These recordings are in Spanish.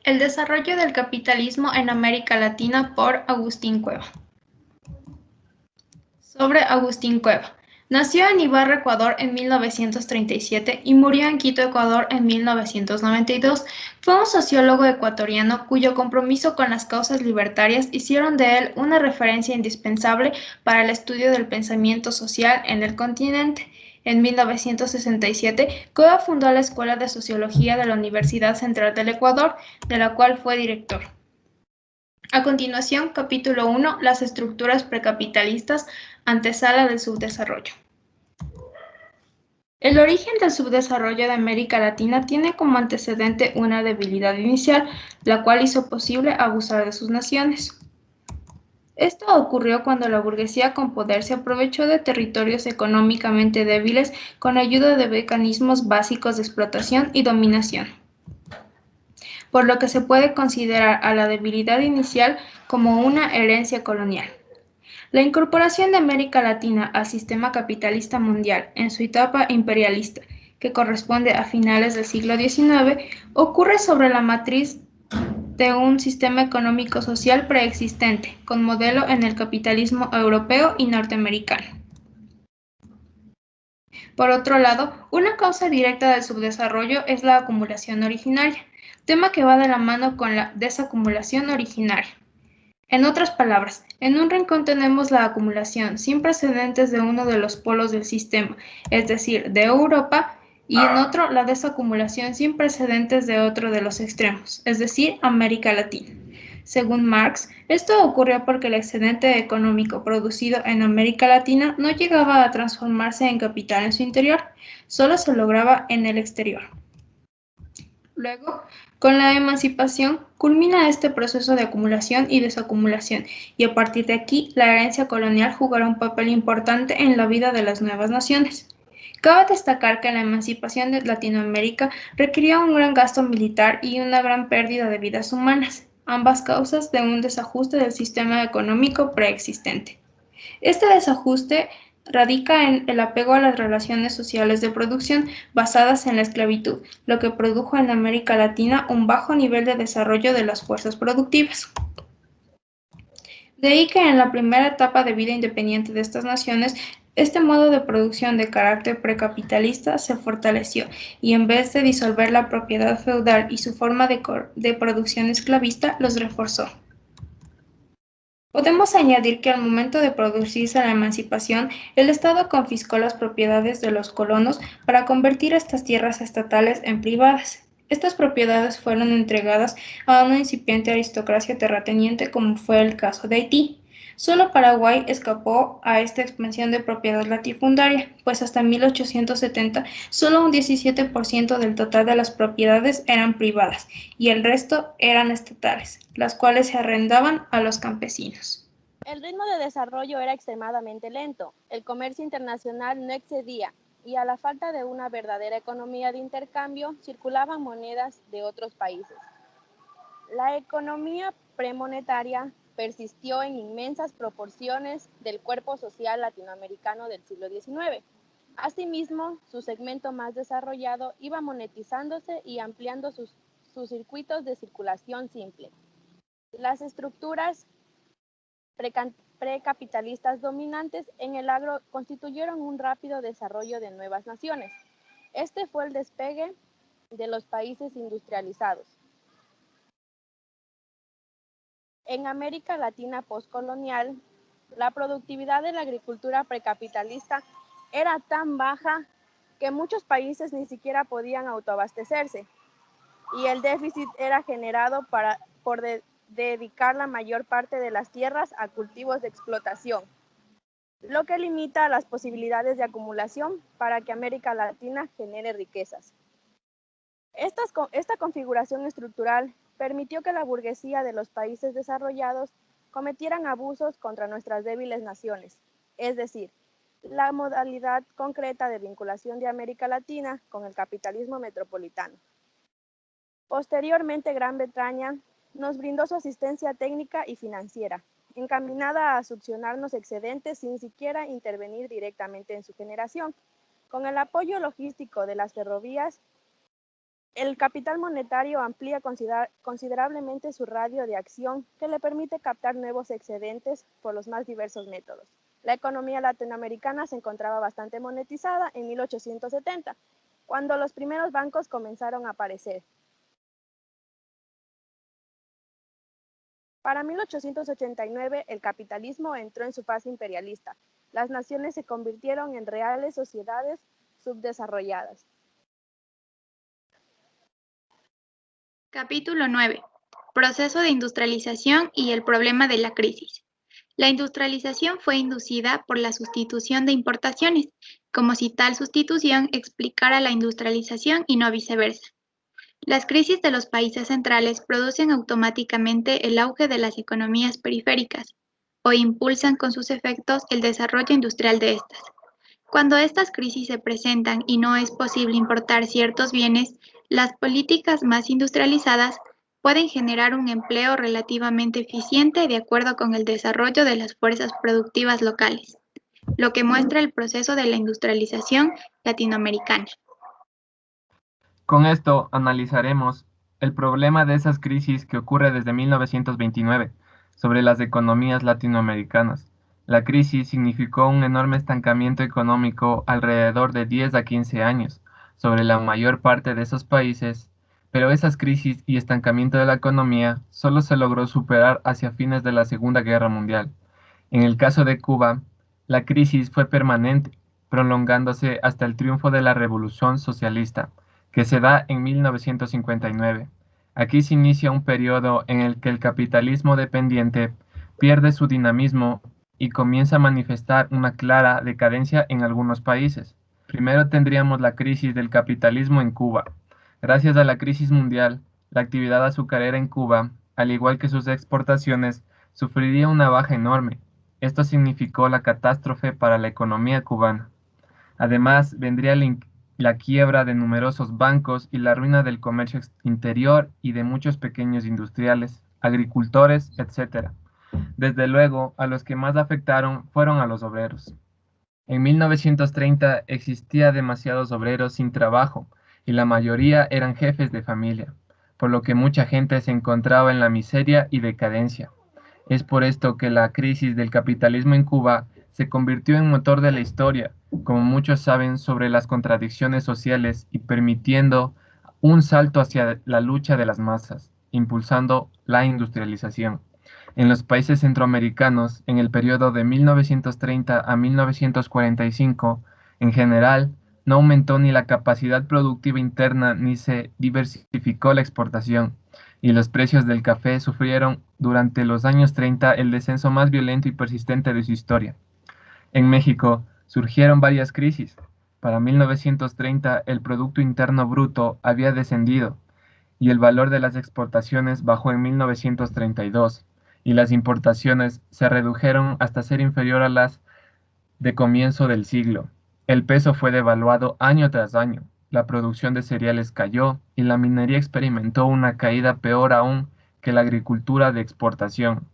El desarrollo del capitalismo en América Latina por Agustín Cueva. Sobre Agustín Cueva. Nació en Ibarra, Ecuador en 1937 y murió en Quito, Ecuador en 1992. Fue un sociólogo ecuatoriano cuyo compromiso con las causas libertarias hicieron de él una referencia indispensable para el estudio del pensamiento social en el continente. En 1967, Cueva fundó la Escuela de Sociología de la Universidad Central del Ecuador, de la cual fue director. A continuación, capítulo 1, las estructuras precapitalistas, antesala del subdesarrollo. El origen del subdesarrollo de América Latina tiene como antecedente una debilidad inicial, la cual hizo posible abusar de sus naciones. Esto ocurrió cuando la burguesía con poder se aprovechó de territorios económicamente débiles con ayuda de mecanismos básicos de explotación y dominación, por lo que se puede considerar a la debilidad inicial como una herencia colonial. La incorporación de América Latina al sistema capitalista mundial en su etapa imperialista, que corresponde a finales del siglo XIX, ocurre sobre la matriz de un sistema económico-social preexistente, con modelo en el capitalismo europeo y norteamericano. Por otro lado, una causa directa del subdesarrollo es la acumulación originaria, tema que va de la mano con la desacumulación originaria. En otras palabras, en un rincón tenemos la acumulación sin precedentes de uno de los polos del sistema, es decir, de Europa, y en otro la desacumulación sin precedentes de otro de los extremos, es decir, América Latina. Según Marx, esto ocurrió porque el excedente económico producido en América Latina no llegaba a transformarse en capital en su interior, solo se lograba en el exterior. Luego, con la emancipación, culmina este proceso de acumulación y desacumulación, y a partir de aquí, la herencia colonial jugará un papel importante en la vida de las nuevas naciones. Cabe destacar que la emancipación de Latinoamérica requirió un gran gasto militar y una gran pérdida de vidas humanas, ambas causas de un desajuste del sistema económico preexistente. Este desajuste radica en el apego a las relaciones sociales de producción basadas en la esclavitud, lo que produjo en América Latina un bajo nivel de desarrollo de las fuerzas productivas. De ahí que en la primera etapa de vida independiente de estas naciones, este modo de producción de carácter precapitalista se fortaleció y en vez de disolver la propiedad feudal y su forma de producción esclavista, los reforzó. Podemos añadir que al momento de producirse la emancipación, el Estado confiscó las propiedades de los colonos para convertir estas tierras estatales en privadas. Estas propiedades fueron entregadas a una incipiente aristocracia terrateniente como fue el caso de Haití. Solo Paraguay escapó a esta expansión de propiedad latifundaria, pues hasta 1870 solo un 17% del total de las propiedades eran privadas y el resto eran estatales, las cuales se arrendaban a los campesinos. El ritmo de desarrollo era extremadamente lento, el comercio internacional no excedía y a la falta de una verdadera economía de intercambio circulaban monedas de otros países. La economía premonetaria persistió en inmensas proporciones del cuerpo social latinoamericano del siglo XIX. Asimismo, su segmento más desarrollado iba monetizándose y ampliando sus circuitos de circulación simple. Las estructuras precapitalistas dominantes en el agro constituyeron un rápido desarrollo de nuevas naciones. Este fue el despegue de los países industrializados. En América Latina postcolonial, la productividad de la agricultura precapitalista era tan baja que muchos países ni siquiera podían autoabastecerse y el déficit era generado por dedicar la mayor parte de las tierras a cultivos de explotación, lo que limita las posibilidades de acumulación para que América Latina genere riquezas. Esta configuración estructural permitió que la burguesía de los países desarrollados cometieran abusos contra nuestras débiles naciones, es decir, la modalidad concreta de vinculación de América Latina con el capitalismo metropolitano. Posteriormente, Gran Bretaña nos brindó su asistencia técnica y financiera, encaminada a succionarnos excedentes sin siquiera intervenir directamente en su generación. Con el apoyo logístico de las ferrovías El capital monetario amplía considerablemente su radio de acción, que le permite captar nuevos excedentes por los más diversos métodos. La economía latinoamericana se encontraba bastante monetizada en 1870, cuando los primeros bancos comenzaron a aparecer. Para 1889, el capitalismo entró en su fase imperialista. Las naciones se convirtieron en reales sociedades subdesarrolladas. Capítulo 9. Proceso de industrialización y el problema de la crisis. La industrialización fue inducida por la sustitución de importaciones, como si tal sustitución explicara la industrialización y no viceversa. Las crisis de los países centrales producen automáticamente el auge de las economías periféricas o impulsan con sus efectos el desarrollo industrial de estas. Cuando estas crisis se presentan y no es posible importar ciertos bienes, las políticas más industrializadas pueden generar un empleo relativamente eficiente de acuerdo con el desarrollo de las fuerzas productivas locales, lo que muestra el proceso de la industrialización latinoamericana. Con esto analizaremos el problema de esas crisis que ocurre desde 1929 sobre las economías latinoamericanas. La crisis significó un enorme estancamiento económico alrededor de 10 a 15 años sobre la mayor parte de esos países, pero esas crisis y estancamiento de la economía solo se logró superar hacia fines de la Segunda Guerra Mundial. En el caso de Cuba, la crisis fue permanente, prolongándose hasta el triunfo de la Revolución Socialista, que se da en 1959. Aquí se inicia un periodo en el que el capitalismo dependiente pierde su dinamismo y comienza a manifestar una clara decadencia en algunos países. Primero tendríamos la crisis del capitalismo en Cuba. Gracias a la crisis mundial, la actividad azucarera en Cuba, al igual que sus exportaciones, sufriría una baja enorme. Esto significó la catástrofe para la economía cubana. Además, vendría la quiebra de numerosos bancos y la ruina del comercio interior y de muchos pequeños industriales, agricultores, etc. Desde luego, a los que más afectaron fueron a los obreros. En 1930 existía demasiados obreros sin trabajo y la mayoría eran jefes de familia, por lo que mucha gente se encontraba en la miseria y decadencia. Es por esto que la crisis del capitalismo en Cuba se convirtió en motor de la historia, como muchos saben, sobre las contradicciones sociales y permitiendo un salto hacia la lucha de las masas, impulsando la industrialización. En los países centroamericanos, en el periodo de 1930 a 1945, en general, no aumentó ni la capacidad productiva interna ni se diversificó la exportación, y los precios del café sufrieron durante los años 30 el descenso más violento y persistente de su historia. En México surgieron varias crisis. Para 1930 el Producto Interno Bruto había descendido y el valor de las exportaciones bajó en 1932 y las importaciones se redujeron hasta ser inferior a las de comienzo del siglo. El peso fue devaluado año tras año, la producción de cereales cayó y la minería experimentó una caída peor aún que la agricultura de exportación.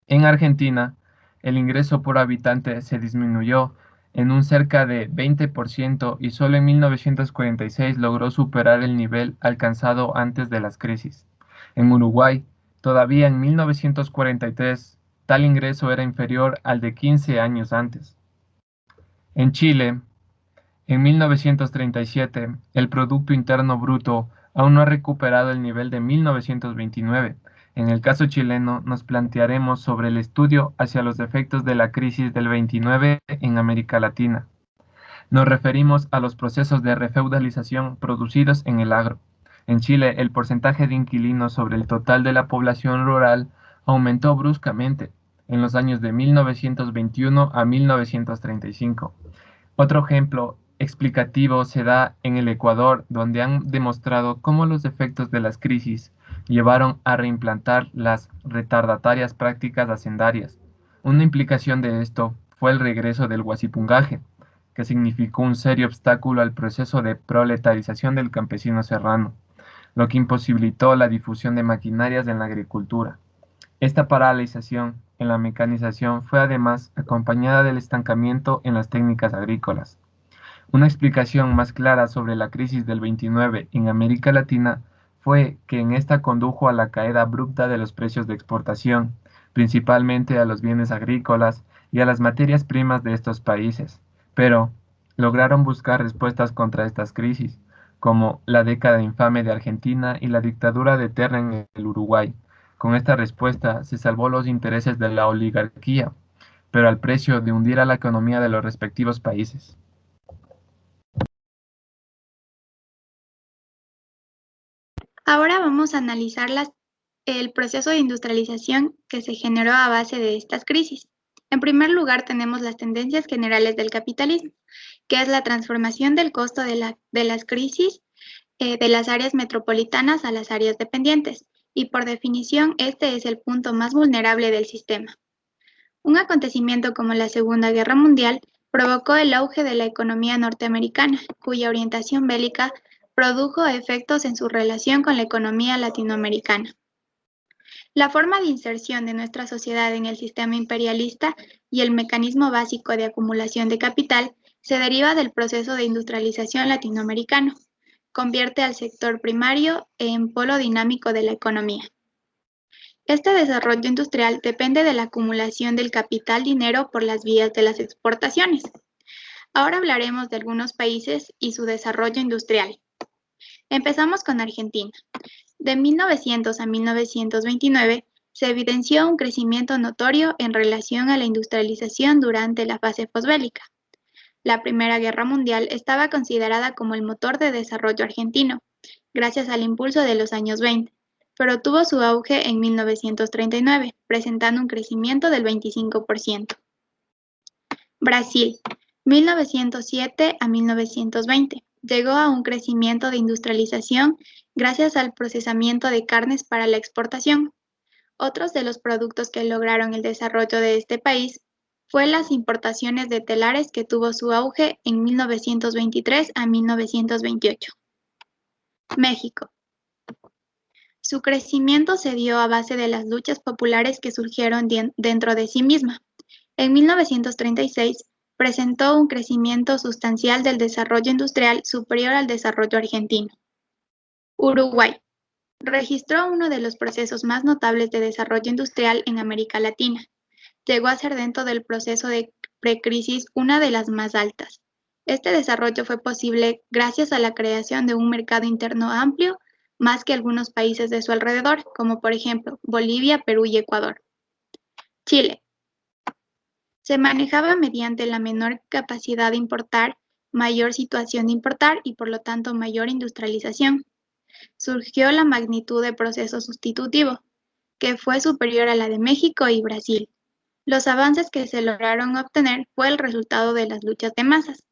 En Argentina, el ingreso por habitante se disminuyó en un cerca de 20% y solo en 1946 logró superar el nivel alcanzado antes de las crisis. En Uruguay, todavía en 1943, tal ingreso era inferior al de 15 años antes. En Chile, en 1937, el Producto Interno Bruto aún no ha recuperado el nivel de 1929. En el caso chileno, nos plantearemos sobre el estudio hacia los efectos de la crisis del 29 en América Latina. Nos referimos a los procesos de refeudalización producidos en el agro. En Chile, el porcentaje de inquilinos sobre el total de la población rural aumentó bruscamente en los años de 1921 a 1935. Otro ejemplo explicativo se da en el Ecuador, donde han demostrado cómo los efectos de las crisis llevaron a reimplantar las retardatarias prácticas hacendarias. Una implicación de esto fue el regreso del huasipungaje, que significó un serio obstáculo al proceso de proletarización del campesino serrano, lo que imposibilitó la difusión de maquinarias en la agricultura. Esta paralización en la mecanización fue además acompañada del estancamiento en las técnicas agrícolas. Una explicación más clara sobre la crisis del 29 en América Latina fue que en esta condujo a la caída abrupta de los precios de exportación, principalmente a los bienes agrícolas y a las materias primas de estos países, pero lograron buscar respuestas contra estas crisis, como la década infame de Argentina y la dictadura de Terra en el Uruguay. Con esta respuesta se salvó los intereses de la oligarquía, pero al precio de hundir a la economía de los respectivos países. Ahora vamos a analizar el proceso de industrialización que se generó a base de estas crisis. En primer lugar, tenemos las tendencias generales del capitalismo, que es la transformación del costo de las crisis de las áreas metropolitanas a las áreas dependientes, y por definición este es el punto más vulnerable del sistema. Un acontecimiento como la Segunda Guerra Mundial provocó el auge de la economía norteamericana, cuya orientación bélica produjo efectos en su relación con la economía latinoamericana. La forma de inserción de nuestra sociedad en el sistema imperialista y el mecanismo básico de acumulación de capital se deriva del proceso de industrialización latinoamericano. Convierte al sector primario en polo dinámico de la economía. Este desarrollo industrial depende de la acumulación del capital dinero por las vías de las exportaciones. Ahora hablaremos de algunos países y su desarrollo industrial. Empezamos con Argentina. De 1900 a 1929 se evidenció un crecimiento notorio en relación a la industrialización durante la fase posbélica. La Primera Guerra Mundial estaba considerada como el motor de desarrollo argentino, gracias al impulso de los años 20, pero tuvo su auge en 1939, presentando un crecimiento del 25%. Brasil, 1907 a 1920, llegó a un crecimiento de industrialización gracias al procesamiento de carnes para la exportación. Otros de los productos que lograron el desarrollo de este país fue las importaciones de telares, que tuvo su auge en 1923 a 1928. México. Su crecimiento se dio a base de las luchas populares que surgieron dentro de sí misma. En 1936 presentó un crecimiento sustancial del desarrollo industrial superior al desarrollo argentino. Uruguay. Registró uno de los procesos más notables de desarrollo industrial en América Latina. Llegó a ser dentro del proceso de precrisis una de las más altas. Este desarrollo fue posible gracias a la creación de un mercado interno amplio, más que algunos países de su alrededor, como por ejemplo Bolivia, Perú y Ecuador. Chile. Se manejaba mediante la menor capacidad de importar, mayor situación de importar y por lo tanto mayor industrialización. Surgió la magnitud de proceso sustitutivo, que fue superior a la de México y Brasil. Los avances que se lograron obtener fue el resultado de las luchas de masas.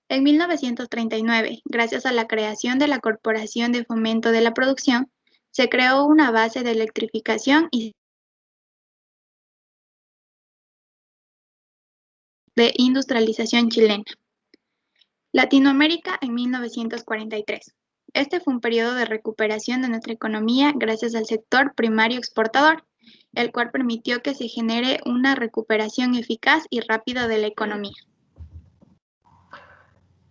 En 1939, gracias a la creación de la Corporación de Fomento de la Producción, se creó una base de electrificación y de industrialización chilena. Latinoamérica en 1943. Este fue un periodo de recuperación de nuestra economía gracias al sector primario exportador, el cual permitió que se genere una recuperación eficaz y rápida de la economía.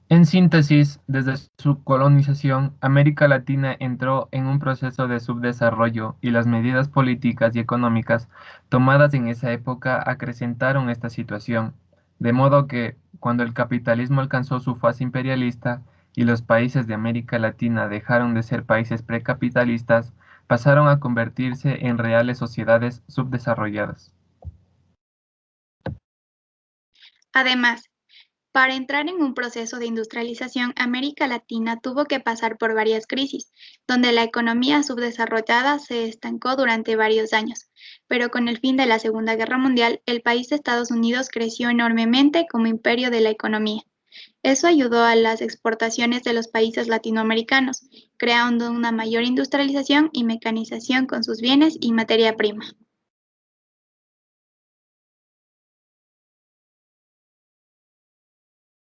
En síntesis, desde su colonización, América Latina entró en un proceso de subdesarrollo y las medidas políticas y económicas tomadas en esa época acrecentaron esta situación, de modo que, cuando el capitalismo alcanzó su fase imperialista y los países de América Latina dejaron de ser países precapitalistas, pasaron a convertirse en reales sociedades subdesarrolladas. Además, para entrar en un proceso de industrialización, América Latina tuvo que pasar por varias crisis, donde la economía subdesarrollada se estancó durante varios años. Pero con el fin de la Segunda Guerra Mundial, el país de Estados Unidos creció enormemente como imperio de la economía. Eso ayudó a las exportaciones de los países latinoamericanos, creando una mayor industrialización y mecanización con sus bienes y materia prima.